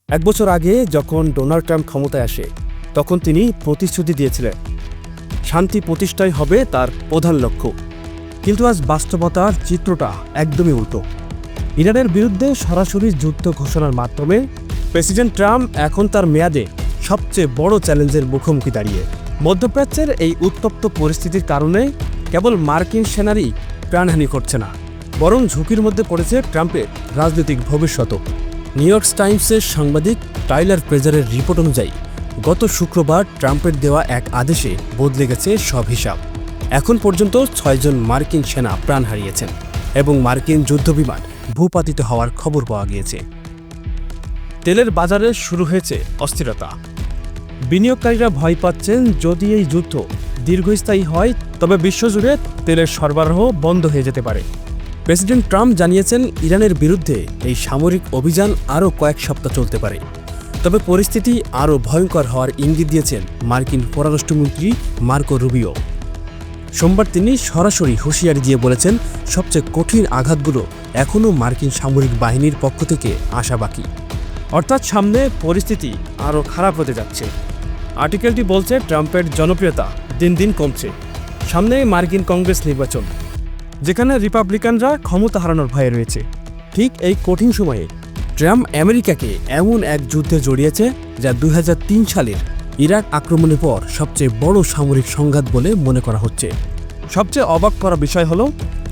1 বছর আগে যখন ডোনাল্ড ট্রাম্প ক্ষমতায় আসে তখন তিনি প্রতিশ্রুতি দিয়েছিলেন শান্তি প্রতিষ্ঠাই হবে তার প্রধান লক্ষ্য। কিন্তু আজ বাস্তবতার চিত্রটা একদমই উল্টো। ইরানের বিরুদ্ধে সরাসরি যুদ্ধ ঘোষণার মাধ্যমে প্রেসিডেন্ট ট্রাম্প এখন তার মেয়াদে সবচেয়ে বড় চ্যালেঞ্জের মুখোমুখি দাঁড়িয়ে। মধ্যপ্রাচ্যের এই উত্তপ্ত পরিস্থিতির কারণে কেবল মার্কিন সেনারই প্রাণহানি ঘটছে না, বরং ঝুঁকির মধ্যে পড়েছে ট্রাম্পের রাজনৈতিক ভবিষ্যৎও। নিউ ইয়র্ক টাইমসের সাংবাদিক টাইলার ফ্রেজারের রিপোর্ট অনুযায়ী গত শুক্রবার ট্রাম্পের দেওয়া এক আদেশে বদলে গেছে সব হিসাব। এখন পর্যন্ত 6 জন মার্কিন সেনা প্রাণ হারিয়েছেন এবং মার্কিন যুদ্ধবিমান ভূপাতিত হওয়ার খবর পাওয়া গিয়েছে। তেলের বাজারে শুরু হয়েছে অস্থিরতা। বিনিয়োগকারীরা ভয় পাচ্ছেন যদি এই যুদ্ধ দীর্ঘস্থায়ী হয় তবে বিশ্বজুড়ে তেলের সরবরাহ বন্ধ হয়ে যেতে পারে। প্রেসিডেন্ট ট্রাম্প জানিয়েছেন ইরানের বিরুদ্ধে এই সামরিক অভিযান আরও কয়েক সপ্তাহ চলতে পারে। তবে পরিস্থিতি আরও ভয়ঙ্কর হওয়ার ইঙ্গিত দিয়েছেন মার্কিন পররাষ্ট্রমন্ত্রী মার্কো রুবিও। সোমবার তিনি সরাসরি হুঁশিয়ারি দিয়ে বলেছেন সবচেয়ে কঠিন আঘাতগুলো এখনও মার্কিন সামরিক বাহিনীর পক্ষ থেকে আসা বাকি। অর্থাৎ সামনে পরিস্থিতি আরও খারাপ হতে যাচ্ছে। আর্টিকেলটি বলছে ট্রাম্পের জনপ্রিয়তা দিন দিন কমছে। সামনে মার্কিন কংগ্রেস নির্বাচন, যেখানে রিপাবলিকানরা ক্ষমতা হারানোর ভয়ে রয়েছে। ঠিক এই কঠিন সময়ে ট্রাম্প আমেরিকাকে এমন এক যুদ্ধে জড়িয়েছে যা 2003 সালের ইরাক আক্রমণের পর সবচেয়ে বড় সামরিক সংঘাত বলে মনে করা হচ্ছে। সবচেয়ে অবাক করা বিষয় হলো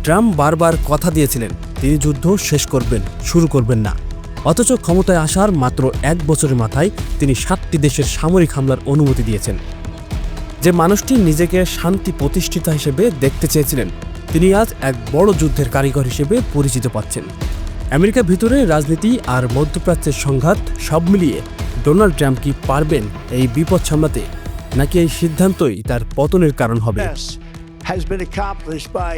ট্রাম্প বারবার কথা দিয়েছিলেন তিনি যুদ্ধ শেষ করবেন, শুরু করবেন না। অথচ ক্ষমতায় আসার মাত্র 1 বছরের মাথায় তিনি 7টি দেশের সামরিক হামলার অনুমতি দিয়েছেন। যে মানুষটি নিজেকে শান্তি প্রতিষ্ঠিতা হিসেবে দেখতে চেয়েছিলেন তিনি আজ এক বড় যুদ্ধের কারিগর হিসেবে পরিচিত পাচ্ছেন। আমেরিকার ভিতরে রাজনীতি আর মধ্যপ্রাচ্যের সংঘাত সব মিলিয়ে ডোনাল্ড ট্রাম্প কি পারবেন এই বিপদ সামলাতে, নাকি এই সিদ্ধান্তই তার পতনের কারণ হবে? Has been accomplished by